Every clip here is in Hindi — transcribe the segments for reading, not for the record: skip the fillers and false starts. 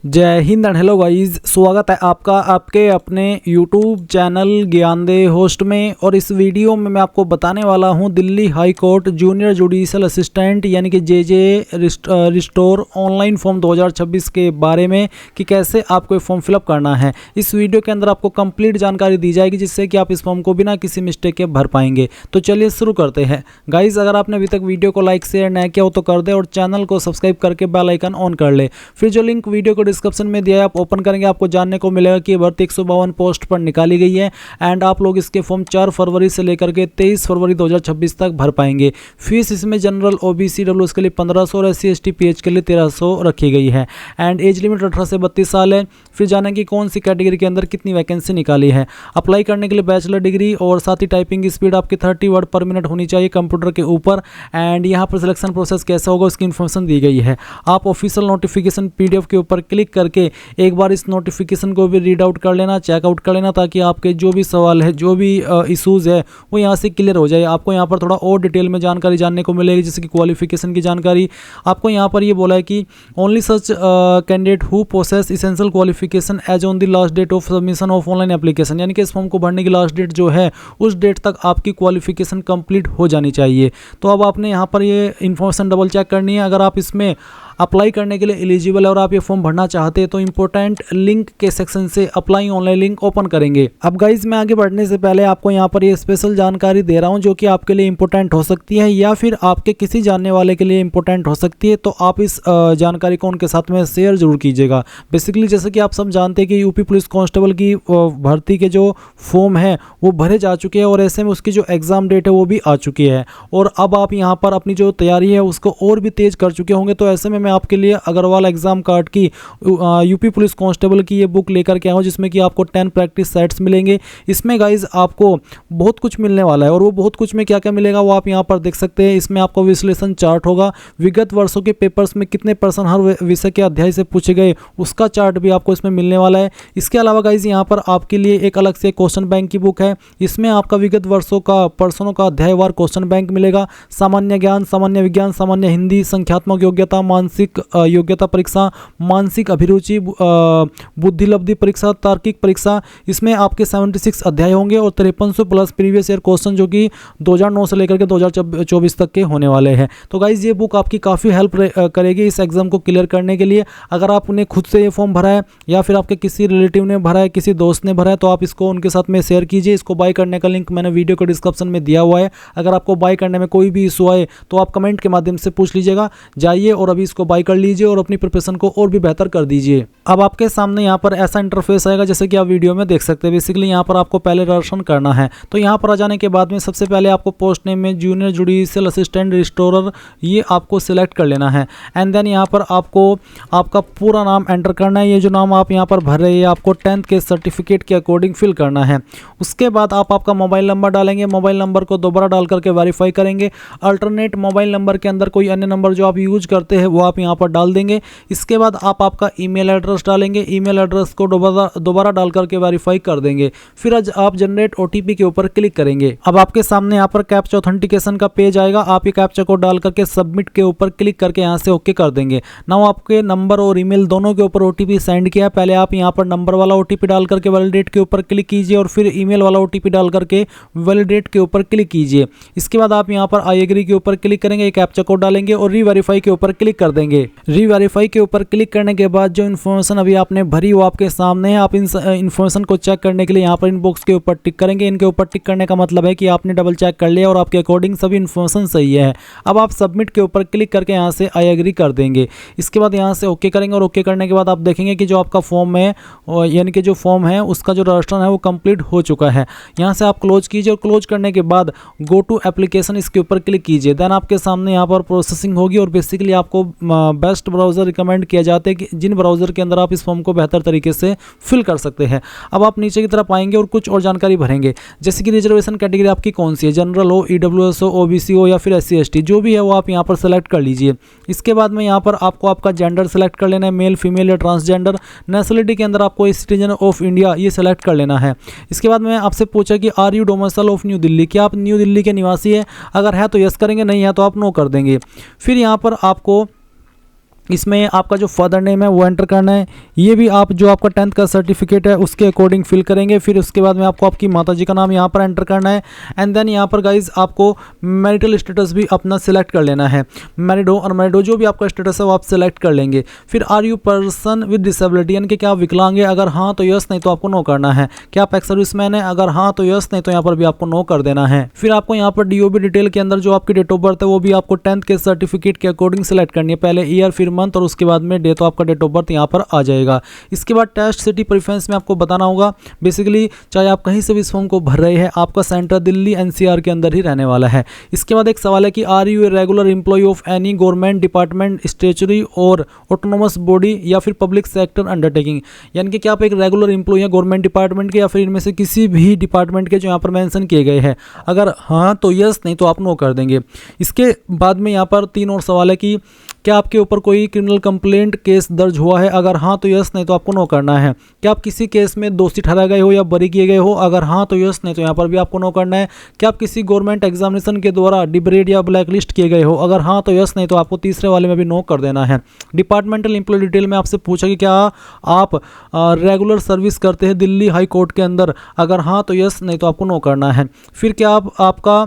जय हिंद एंड हेलो गाइस, स्वागत है आपका आपके अपने YouTube चैनल ज्ञान दे होस्ट में। और इस वीडियो में मैं आपको बताने वाला हूं Delhi high court junior judicial assistant यानी कि जेजे रिस्टोर ऑनलाइन फॉर्म 2026 के बारे में कि कैसे आपको फॉर्म फिलअप करना है। इस वीडियो के अंदर आपको कंप्लीट जानकारी दी जाएगी जिससे कि आप इस फॉर्म को बिना किसी मिस्टेक के भर पाएंगे। तो चलिए शुरू करते हैं। गाइज, अगर आपने अभी तक वीडियो को लाइक शेयर नहीं किया हो तो कर दे और चैनल को सब्सक्राइब करके बेल आइकन ऑन कर ले। फिर जो लिंक वीडियो को डिस्क्रिप्शन में दिया है आप ओपन करेंगे, आपको जानने को मिलेगा कि भर्ती 152 पोस्ट पर निकाली गई है एंड आप लोग इसके फॉर्म 4 फरवरी से लेकर के 23 फरवरी 2026 तक भर पाएंगे। फीस इसमें जनरल ओबीसी डब्ल्यूएस के लिए 1500 और एससी एसटी पीएच के लिए 1300 रखी गई है एंड एज लिमिट 18 से 32 साल है। फिर जाने की कौन सी कैटेगरी के अंदर कितनी वैकेंसी निकाली है। अप्लाई करने के लिए बैचलर डिग्री और साथ ही टाइपिंग स्पीड आपकी 30 वर्ड पर मिनट होनी चाहिए कंप्यूटर के ऊपर। एंड यहाँ पर सिलेक्शन प्रोसेस कैसा होगा उसकी इन्फॉर्मेशन दी गई है। आप ऑफिशियल नोटिफिकेशन पीडीएफ के ऊपर क्लिक करके एक बार इस नोटिफिकेशन को भी रीड आउट कर लेना, चेकआउट कर लेना, ताकि आपके जो भी सवाल है, जो भी इशूज़ है वो यहाँ से क्लियर हो जाए। आपको यहाँ पर थोड़ा और डिटेल में जानकारी जानने को मिलेगी, जैसे कि क्वालिफिकेशन की जानकारी। आपको यहाँ पर ये बोला है कि only such candidate who possess essential qualification as on the last date of submission of online application, यानी कि इस फॉर्म को भरने की लास्ट डेट जो है उस डेट तक आपकी क्वालिफिकेशन कंप्लीट हो जानी चाहिए। तो अब आपने यहाँ पर ये इन्फॉर्मेशन डबल चेक करनी है। अगर आप इसमें अप्लाई करने के लिए एलिजिबल है और आप ये फॉर्म भरना चाहते हैं तो इंपॉर्टेंट लिंक के सेक्शन से अप्लाई ऑनलाइन लिंक ओपन करेंगे। अब गाइज, मैं आगे बढ़ने से पहले आपको यहाँ पर ये स्पेशल जानकारी दे रहा हूँ जो कि आपके लिए इंपॉर्टेंट हो सकती है या फिर आपके किसी जानने वाले के लिए इंपॉर्टेंट हो सकती है। तो आप इस जानकारी को उनके साथ में शेयर जरूर कीजिएगा। बेसिकली जैसे कि आप सब जानते हैं कि यूपी पुलिस कांस्टेबल की भर्ती के जो फॉर्म है वो भरे जा चुके हैं और ऐसे में उसकी जो एग्ज़ाम डेट है वो भी आ चुकी है और अब आप यहाँ पर अपनी जो तैयारी है उसको और भी तेज़ कर चुके होंगे। तो ऐसे में मैं आपके लिए अग्रवाल एग्जाम कार्ड की यूपी पुलिस कांस्टेबल की ये बुक लेकर के आया हूं जिसमें कि आपको 10 प्रैक्टिस सेट्स मिलेंगे। इसमें गाइज आपको बहुत कुछ मिलने वाला है और वो बहुत कुछ में क्या क्या मिलेगा वो आप यहां पर देख सकते हैं। इसमें आपको विश्लेषण चार्ट होगा, विगत वर्षों के पेपर्स में कितने % हर विषय के अध्याय से पूछे गए उसका चार्ट भी आपको इसमें मिलने वाला है। इसके अलावा गाइज यहाँ पर आपके लिए एक अलग से क्वेश्चन बैंक की बुक है। इसमें आपका विगत वर्षों का पर्सनों का अध्यायवार क्वेश्चन बैंक मिलेगा। सामान्य ज्ञान, सामान्य विज्ञान, सामान्य हिंदी, संख्यात्मक योग्यता, मानसिक योग्यता परीक्षा, मानसिक अभिरुचि, बुद्धिलब्धि परीक्षा, तार्किक परीक्षा, इसमें आपके 76 अध्याय होंगे और 5300 प्लस प्रीवियस ईयर क्वेश्चन जो कि 2009 से लेकर के 2024 तक के होने वाले हैं। तो गाइज, ये बुक आपकी काफ़ी हेल्प करेगी इस एग्जाम को क्लियर करने के लिए। अगर आपने खुद से ये फॉर्म भरा है या फिर आपके किसी रिलेटिव ने भरा है, किसी दोस्त ने भरा है, तो आप इसको उनके साथ में शेयर कीजिए। इसको बाय करने का लिंक मैंने वीडियो के डिस्क्रिप्शन में दिया हुआ है। अगर आपको बाय करने में कोई भी इशू आए तो आप कमेंट के माध्यम से पूछ लीजिएगा। जाइए और अभी इसको बाय कर लीजिए और अपनी प्रिपरेशन को और भी बेहतर कर दीजिए। अब आपके सामने यहाँ पर ऐसा इंटरफेस आएगा जैसे कि आप वीडियो में देख सकते हैं। बेसिकली यहाँ पर आपको पहले रजिस्ट्रेशन करना है। तो यहाँ पर आ जाने के बाद में सबसे पहले आपको पोस्ट नेम में जूनियर जुडिशियल असिस्टेंट रिस्टोरर ये आपको सिलेक्ट कर लेना है एंड देन यहाँ पर आपको आपका पूरा नाम एंटर करना है। ये जो नाम आप यहाँ पर भर रहे हैं आपको 10th के सर्टिफिकेट के अकॉर्डिंग फिल करना है। उसके बाद आप आपका मोबाइल नंबर डालेंगे। मोबाइल नंबर को दोबारा डाल करके वेरीफाई करेंगे। अल्टरनेट मोबाइल नंबर के अंदर कोई अन्य नंबर जो आप यूज करते हैं वो आप यहाँ पर डाल देंगे। इसके बाद आप आपका ईमेल एड्रेस डालेंगे। ईमेल एड्रेस को दोबारा डाल करके वेरीफाई कर देंगे। फिर आज आप जनरेट ओटीपी के ऊपर क्लिक करेंगे। अब आपके सामने यहाँ पर कैप्चा ऑथेंटिकेशन का पेज आएगा। आप ये कैप्चा को डाल करके सबमिट के ऊपर क्लिक करके यहाँ से ओके कर देंगे। नाउ आपके नंबर और ईमेल दोनों के ऊपर ओटीपी सेंड किया। पहले आप यहाँ पर नंबर वाला ओटीपी डाल करके वैलिडेट के ऊपर क्लिक कीजिए और फिर ईमेल वाला ओटीपी डाल करके वैलिडेट के ऊपर क्लिक कीजिए। इसके बाद आप यहाँ पर आई एग्री के ऊपर क्लिक करेंगे, कैप्चा कोड डालेंगे और रीवेरीफाई के ऊपर क्लिक कर देंगे। रीवेरीफाई के ऊपर क्लिक करने के बाद जो इन्फॉर्मेशन अभी आपने भरी वो आपके सामने है। आप इन इन्फॉर्मेशन को चेक करने के लिए यहाँ पर इन बॉक्स के ऊपर टिक करेंगे। इनके ऊपर टिक करने का मतलब है कि आपने डबल चेक कर लिया और आपके अकॉर्डिंग सभी इन्फॉर्मेशन सही है। अब आप सबमिट के ऊपर क्लिक करके यहाँ से आई एग्री कर देंगे। इसके बाद यहाँ से ओके करेंगे और ओके करने के बाद आप देखेंगे कि जो आपका फॉर्म है यानी कि जो फॉर्म है उसका जो रजिस्ट्रेशन है वो कंप्लीट हो चुका है। यहाँ से आप क्लोज कीजिए और क्लोज करने के बाद गो टू एप्लीकेशन इसके ऊपर क्लिक कीजिए। देन आपके सामने यहाँ पर प्रोसेसिंग होगी और बेसिकली आपको बेस्ट ब्राउज़र रिकमेंड किया जाता है कि जिन ब्राउज़र के अंदर आप इस फॉर्म को बेहतर तरीके से फिल कर सकते हैं। अब आप नीचे की तरफ आएंगे और कुछ और जानकारी भरेंगे, जैसे कि रिजर्वेशन कैटेगरी आपकी कौन सी है, जनरल हो, ईडब्ल्यूएस हो, ओबीसी हो या फिर एससी एसटी, जो भी है वो आप यहाँ पर सेलेक्ट कर लीजिए। इसके बाद में यहाँ पर आपको आपका जेंडर सेलेक्ट कर लेना है, मेल, फीमेल या ट्रांसजेंडर। नेशनलिटी के अंदर आपको सिटीजन ऑफ इंडिया ये सेलेक्ट कर लेना है। इसके बाद में आपसे पूछा कि are you domicile of New Delhi, क्या आप न्यू दिल्ली के निवासी है? अगर है तो यस करेंगे, नहीं है तो आप नो कर देंगे। फिर यहाँ पर आपको इसमें आपका जो फादर नेम है वो एंटर करना है। ये भी आप जो आपका 10th का सर्टिफिकेट है उसके अकॉर्डिंग फिल करेंगे। फिर उसके बाद में आपको आपकी माताजी का नाम यहाँ पर एंटर करना है। एंड देन यहाँ पर गाइज आपको मैरिटल स्टेटस भी अपना सिलेक्ट कर लेना है। मैरिड हो अनमैरिड हो, जो भी आपका स्टेटस है वो आप सिलेक्ट कर लेंगे। फिर are you person with disability, यानी कि क्या आप विकलांग है, अगर हाँ तो यस, नहीं तो आपको नो करना है। क्या आप एक्स सर्विसमैन है, अगर हाँ तो यस, नहीं तो यहाँ पर भी आपको नो कर देना है। फिर आपको यहाँ पर डीओबी डिटेल के अंदर जो आपकी डेट ऑफ बर्थ है वो भी आपको 10th के सर्टिफिकेट के अकॉर्डिंग सिलेक्ट करनी है। पहले ईयर, फिर मंथ और उसके बाद में डे, तो आपका डेट ऑफ बर्थ यहाँ पर आ जाएगा। इसके बाद टेस्ट सिटी प्रेफरेंस में आपको बताना होगा। बेसिकली चाहे आप कहीं से भी इस फॉर्म को भर रहे हैं, आपका सेंटर दिल्ली एनसीआर के अंदर ही रहने वाला है। इसके बाद एक सवाल है कि are you a regular employee of any government department, statutory और ऑटोनोमस बॉडी या फिर पब्लिक सेक्टर अंडरटेकिंग, यानी कि क्या आप एक रेगुलर एम्प्लॉय है गवर्नमेंट डिपार्टमेंट के या फिर इनमें से किसी भी डिपार्टमेंट के जो यहाँ पर मेंशन किए गए हैं। अगर हाँ तो यस, नहीं तो आप नो कर देंगे। इसके बाद में यहाँ पर 3 और सवाल है कि क्या आपके ऊपर कोई क्रिमिनल कंप्लेंट केस दर्ज हुआ है, अगर हाँ तो यस, नहीं तो आपको नो करना है। क्या आप किसी केस में दोषी ठहराए गए हो या बरी किए गए हो, अगर हाँ तो यस, नहीं तो यहाँ पर भी आपको नो करना है। क्या आप किसी गवर्नमेंट एग्जामिनेशन के द्वारा डिब्रेड या ब्लैक लिस्ट किए गए हो, अगर हाँ तो यस, नहीं तो आपको तीसरे वाले में भी नो कर देना है। डिपार्टमेंटल एम्प्लॉय डिटेल में आपसे पूछा कि क्या आप रेगुलर सर्विस करते हैं दिल्ली हाई कोर्ट के अंदर, अगर हाँ तो यस, नहीं तो आपको नो करना है। फिर क्या आपका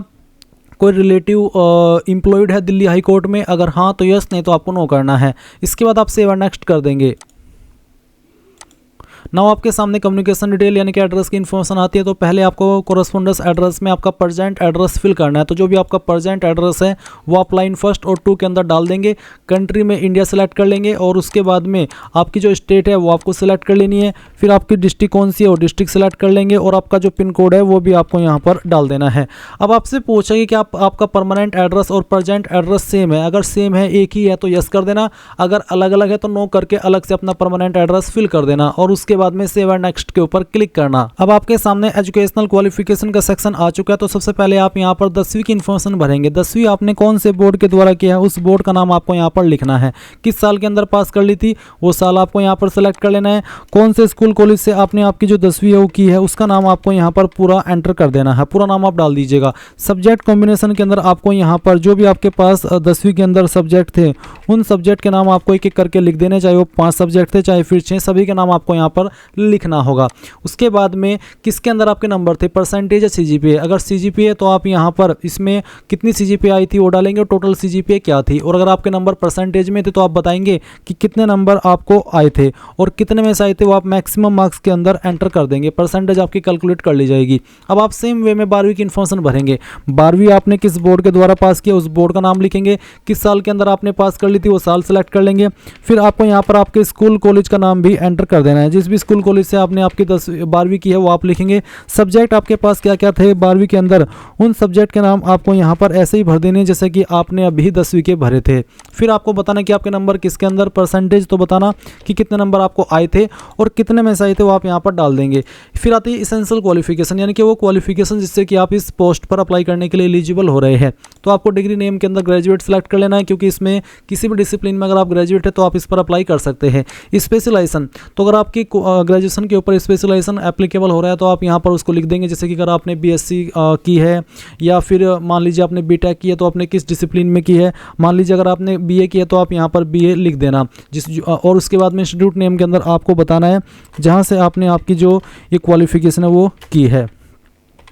कोई रिलेटिव एम्प्लॉयड है दिल्ली हाई कोर्ट में, अगर हाँ तो यस, नहीं तो आपको नो करना है। इसके बाद आप सेव और नेक्स्ट कर देंगे। नाउ आपके सामने कम्युनिकेशन डिटेल यानी कि एड्रेस की इन्फॉर्मेशन आती है। तो पहले आपको कोरस्पोंडेंस एड्रेस में आपका प्रेजेंट एड्रेस फिल करना है। तो जो भी आपका प्रेजेंट एड्रेस है वो आप लाइन 1 और 2 के अंदर डाल देंगे। कंट्री में इंडिया सेलेक्ट कर लेंगे और उसके बाद में आपकी जो स्टेट है वो आपको सिलेक्ट कर लेनी है। फिर आपकी डिस्ट्रिक्ट कौन सी है वो डिस्ट्रिक्ट सेलेक्ट कर लेंगे और आपका जो पिन कोड है वो भी आपको यहाँ पर डाल देना है। अब आपसे पूछा कि क्या आपका परमानेंट एड्रेस और प्रेजेंट एड्रेस सेम है, अगर सेम है, एक ही है तो यस कर देना, अगर अलग अलग है तो नो करके अलग से अपना परमानेंट एड्रेस फिल कर देना और उसके बाद में सेव एंड नेक्स्ट के ऊपर क्लिक करना। अब आपके सामने एजुकेशनल क्वालिफिकेशन का सेक्शन आ चुका है। तो सबसे पहले आप यहाँ पर 10वीं की इन्फॉर्मेशन भरेंगे। 10वीं आपने कौन से बोर्ड के द्वारा किया है उस बोर्ड का नाम आपको यहाँ पर लिखना है। किस साल के अंदर पास कर ली थी वो साल आपको यहाँ पर सेलेक्ट कर लेना है। कौन से स्कूल कॉलेज से आपने आपकी जो 10वीं है वो की है उसका नाम आपको यहाँ पर पूरा एंटर कर देना है, पूरा नाम आप डाल दीजिएगा। सब्जेक्ट कॉम्बिनेशन के अंदर आपको यहाँ पर जो भी आपके पास 10वीं के अंदर सब्जेक्ट थे उन सब्जेक्ट के नाम आपको एक एक करके लिख देने, चाहे वो 5 सब्जेक्ट थे चाहे फिर 6, सभी के नाम आपको यहाँ पर लिखना होगा। उसके बाद में किसके अंदर आपके नंबर थे, परसेंटेज या सीजीपीए। अगर सीजीपीए तो आप यहाँ पर इसमें कितनी सीजीपीए आई थी वो डालेंगे और टोटल सीजीपीए क्या थी। और अगर आपके नंबर परसेंटेज में थे तो आप बताएंगे कि कितने नंबर आपको आए थे और कितने में से आए थे वो आप मैक्सिमम मार्क्स के अंदर एंटर कर देंगे। परसेंटेज आपकी कैलकुलेट कर ली जाएगी। अब आप सेम वे में 12वीं की इन्फॉर्मेशन भरेंगे। 12वीं आपने किस बोर्ड के द्वारा पास किया उस बोर्ड का नाम लिखेंगे। किस साल के अंदर आपने पास कर ली थी वो साल सेलेक्ट कर लेंगे। फिर आपको यहाँ पर आपके स्कूल कॉलेज का नाम भी एंटर कर देना है। जिस भी स्कूल कॉलेज से आपने आपकी 12वीं की है वो आप लिखेंगे। सब्जेक्ट आपके पास क्या क्या थे 12वीं के अंदर उन सब्जेक्ट के नाम आपको यहाँ पर ऐसे ही भर देने जैसे कि आपने अभी 10वीं के भरे थे। फिर आपको बताना कि आपके नंबर किसके अंदर, परसेंटेज तो बताना कि कितने नंबर आपको आए थे और कितने में से आए थे वो आप यहाँ पर डाल देंगे। फिर आती है इसेंशियल क्वालिफिकेशन, यानी कि वो क्वालिफिकेशन जिससे कि आप इस पोस्ट पर अप्लाई करने के लिए एलिजिबल हो रहे हैं। तो आपको डिग्री नेम के अंदर ग्रेजुएट सेलेक्ट कर लेना है, क्योंकि इसमें किसी भी डिसिप्लिन में अगर आप ग्रेजुएट है तो आप इस पर अप्लाई कर सकते हैं। स्पेशलाइजेशन, तो अगर आपकी ग्रेजुएशन के ऊपर स्पेशलाइजेशन एप्लीकेबल हो रहा है तो आप यहाँ पर उसको लिख देंगे। जैसे कि अगर आपने बीएससी की है या फिर मान लीजिए आपने बीटेक की है तो आपने किस डिसिप्लिन में की है। मान लीजिए अगर आपने बीए की है तो आप यहाँ पर बीए लिख देना और उसके बाद में इंस्टीट्यूट नेम के अंदर आपको बताना है जहाँ से आपने आपकी जो ये क्वालिफिकेशन है वो की है।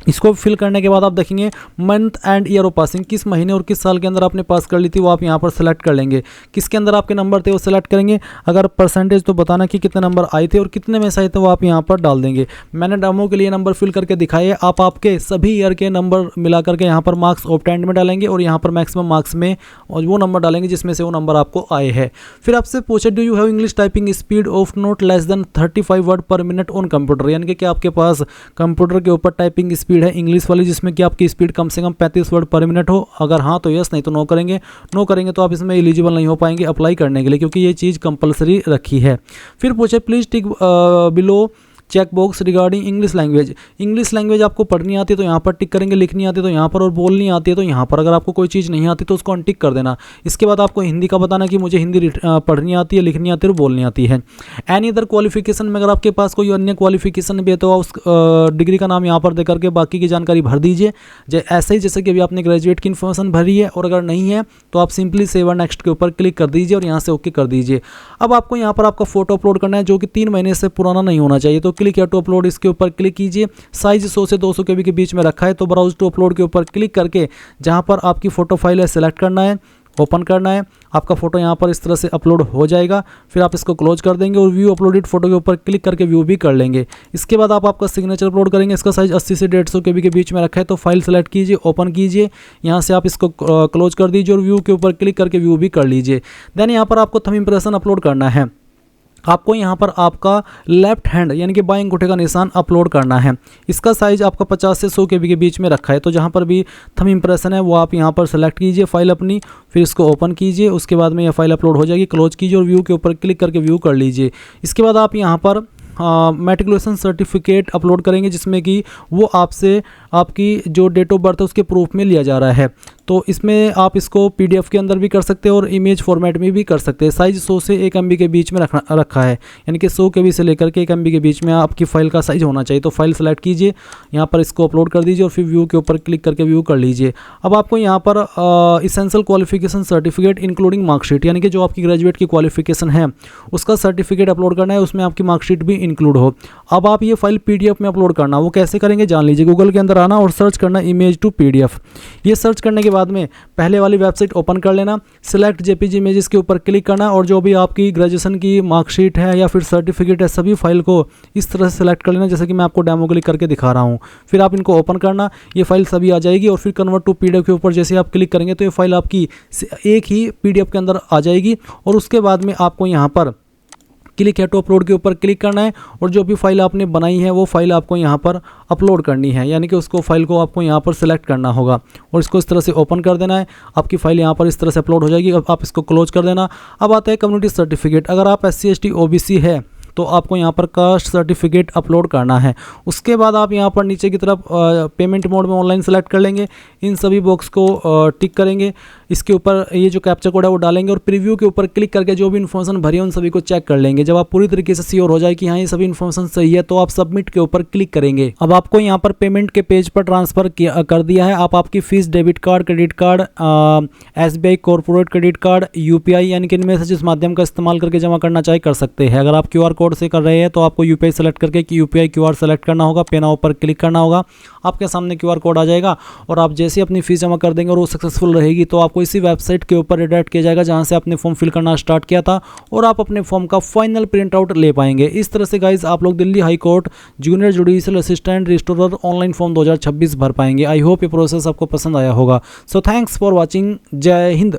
इसको फिल करने के बाद आप देखेंगे month and year of passing, किस महीने और किस साल के अंदर आपने पास कर ली थी वो आप यहाँ पर सेलेक्ट कर लेंगे। किसके अंदर आपके नंबर थे वो सेलेक्ट करेंगे। अगर परसेंटेज तो बताना कि कितने नंबर आए थे और कितने में से आए थे वो आप यहाँ पर डाल देंगे। मैंने डेमो के लिए नंबर फिल करके दिखाए, आप आपके सभी ईयर के नंबर मिला करके यहाँ पर मार्क्स ऑब्टेन्ड में डालेंगे और यहाँ पर मैक्सिमम मार्क्स में और वो नंबर डालेंगे जिसमें से वो नंबर आपको आए हैं। फिर आपसे पूछे do you have English typing speed of not less than 35 word पर मिनट ऑन कंप्यूटर, यानी कि क्या आपके पास कंप्यूटर के ऊपर टाइपिंग स्पीड है इंग्लिश वाली जिसमें कि आपकी स्पीड कम से कम 35 वर्ड पर मिनट हो। अगर हाँ तो यस, नहीं तो नो करेंगे। नो करेंगे तो आप इसमें एलिजिबल नहीं हो पाएंगे अप्लाई करने के लिए, क्योंकि ये चीज़ कंपलसरी रखी है। फिर पूछे please tick below check box regarding English language. English language आपको पढ़नी आती है तो यहाँ पर टिक करेंगे, लिखनी आती है तो यहाँ पर, और बोलनी आती है तो यहाँ पर। अगर आपको कोई चीज़ नहीं आती तो उसको अनटिक कर देना। इसके बाद आपको हिंदी का बताना कि मुझे हिंदी पढ़नी आती है, लिखनी आती है और बोलनी आती है। एनी अदर क्वालिफिकेशन में अगर आपके पास कोई अन्य क्वालिफिकेशन भी है तो उस डिग्री का नाम यहाँ पर दे करके बाकी की जानकारी भर दीजिए। ऐसे ही जैसे कि अभी आपने ग्रेजुएट की इन्फॉर्मेशन भरी है, और अगर नहीं है तो आप सिंपली सेव और नेक्स्ट के ऊपर क्लिक कर दीजिए और यहाँ से ओके कर दीजिए। अब आपको यहाँ पर आपका फोटो अपलोड करना है जो कि 3 महीने से पुराना नहीं होना चाहिए। तो क्लिक टू अपलोड, इसके ऊपर क्लिक कीजिए। साइज 100 से 200 KB के बीच में रखा है, तो ब्राउज टू अपलोड के ऊपर क्लिक करके जहाँ पर आपकी फ़ोटो फाइल है सेलेक्ट करना है, ओपन करना है। आपका फोटो यहाँ पर इस तरह से अपलोड हो जाएगा। फिर आप इसको क्लोज कर देंगे और व्यू अपलोडेड फोटो के ऊपर क्लिक करके व्यू भी कर लेंगे। इसके बाद आप आपका सिग्नेचर अपलोड करेंगे। इसका साइज 80 से 150 KB के बीच में रखा है, तो फाइल सेलेक्ट कीजिए, ओपन कीजिए। यहाँ से आप इसको क्लोज कर दीजिए और व्यू के ऊपर क्लिक करके व्यू भी कर लीजिए। देन यहाँ पर आपको थंब इंप्रेशन अपलोड करना है। आपको यहाँ पर आपका लेफ्ट हैंड यानी कि बाएं अंगूठे का निशान अपलोड करना है। इसका साइज आपका 50 से 100 KB के बीच में रखा है, तो जहाँ पर भी थंब इंप्रेशन है वो आप यहाँ पर सेलेक्ट कीजिए फाइल अपनी, फिर इसको ओपन कीजिए। उसके बाद में यह फाइल अपलोड हो जाएगी, क्लोज कीजिए और व्यू के ऊपर क्लिक करके व्यू कर लीजिए। इसके बाद आप यहाँ पर मैट्रिकुलेशन सर्टिफिकेट अपलोड करेंगे, जिसमें कि वो आपसे आपकी जो डेट ऑफ बर्थ है उसके प्रूफ में लिया जा रहा है। तो इसमें आप इसको PDF के अंदर भी कर सकते हैं और इमेज फॉर्मेट में भी कर सकते हैं। साइज 100 से 1 MB के बीच में रखा है, यानी कि 100 KB से लेकर के 1 MB के बीच में आपकी फ़ाइल का साइज होना चाहिए। तो फाइल सेलेक्ट कीजिए, यहाँ पर इसको अपलोड कर दीजिए और फिर व्यू के ऊपर क्लिक करके व्यू कर लीजिए। अब आपको यहाँ पर essential qualification certificate including marksheet, यानी कि जो आपकी ग्रेजुएट की क्वालिफिकेशन है उसका सर्टिफिकेट अपलोड करना है, उसमें आपकी मार्कशीट भी इंक्लूड हो। अब आप ये फाइल PDF में अपलोड करना, वो कैसे करेंगे जान लीजिए। गूगल के अंदर आना और सर्च करना इमेज टू PDF। ये सर्च करने के बाद में पहले वाली वेबसाइट ओपन कर लेना, सिलेक्ट JPG इमेजेस के ऊपर क्लिक करना और जो भी आपकी ग्रेजुएशन की मार्कशीट है या फिर सर्टिफिकेट है सभी फाइल को इस तरह से सिलेक्ट कर लेना, जैसे कि मैं आपको डेमो क्लिक करके दिखा रहा हूँ। फिर आप इनको ओपन करना, ये फाइल सभी आ जाएगी और फिर कन्वर्ट टू PDF के ऊपर जैसे आप क्लिक करेंगे तो ये फाइल आपकी एक ही PDF के अंदर आ जाएगी। और उसके बाद में आपको यहाँ पर क्लिक है टू अपलोड के ऊपर क्लिक करना है और जो भी फाइल आपने बनाई है वो फाइल आपको यहाँ पर अपलोड करनी है, यानी कि उसको फाइल को आपको यहाँ पर सिलेक्ट करना होगा और इसको इस तरह से ओपन कर देना है। आपकी फाइल यहाँ पर इस तरह से अपलोड हो जाएगी। अब आप इसको क्लोज कर देना। अब आता है कम्युनिटी सर्टिफिकेट। अगर आप SC ST OBC है तो आपको यहाँ पर कास्ट सर्टिफिकेट अपलोड करना है। उसके बाद आप यहाँ पर नीचे की तरफ पेमेंट मोड में ऑनलाइन सेलेक्ट कर लेंगे, इन सभी बॉक्स को टिक करेंगे। इसके ऊपर ये जो कैप्चा कोड है वो डालेंगे और प्रीव्यू के ऊपर क्लिक करके जो भी इन्फॉर्मेशन भरी है उन सभी को चेक कर लेंगे। जब आप पूरी तरीके से श्योर हो जाए कि हाँ ये सभी इन्फॉर्मेशन सही है तो आप सबमिट के ऊपर क्लिक करेंगे। अब आपको यहाँ पर पेमेंट के पेज पर ट्रांसफर कर दिया है। आप आपकी fees debit card, credit card, SBI corporate credit card, UPI यानी कि इनमें से जिस माध्यम का इस्तेमाल करके जमा करना चाहे कर सकते हैं। अगर आप QR कोड से कर रहे हैं तो आपको UPI सेलेक्ट करके UPI QR सेलेक्ट करना होगा, पे नाउ पर क्लिक करना होगा। आपके सामने QR कोड आ जाएगा और आप जैसे अपनी फीस जमा कर देंगे और वो सक्सेसफुल रहेगी तो आपको इसी वेबसाइट के ऊपर रिडायरेक्ट किया जाएगा जहां से आपने फॉर्म फिल करना स्टार्ट किया था और आप अपने फॉर्म का फाइनल प्रिंट आउट ले पाएंगे। इस तरह से गाइज आप लोग Delhi high court junior judicial assistant registrar online form 2026 भर पाएंगे। आई होप ये प्रोसेस आपको पसंद आया होगा। So thanks for watching. जय हिंद।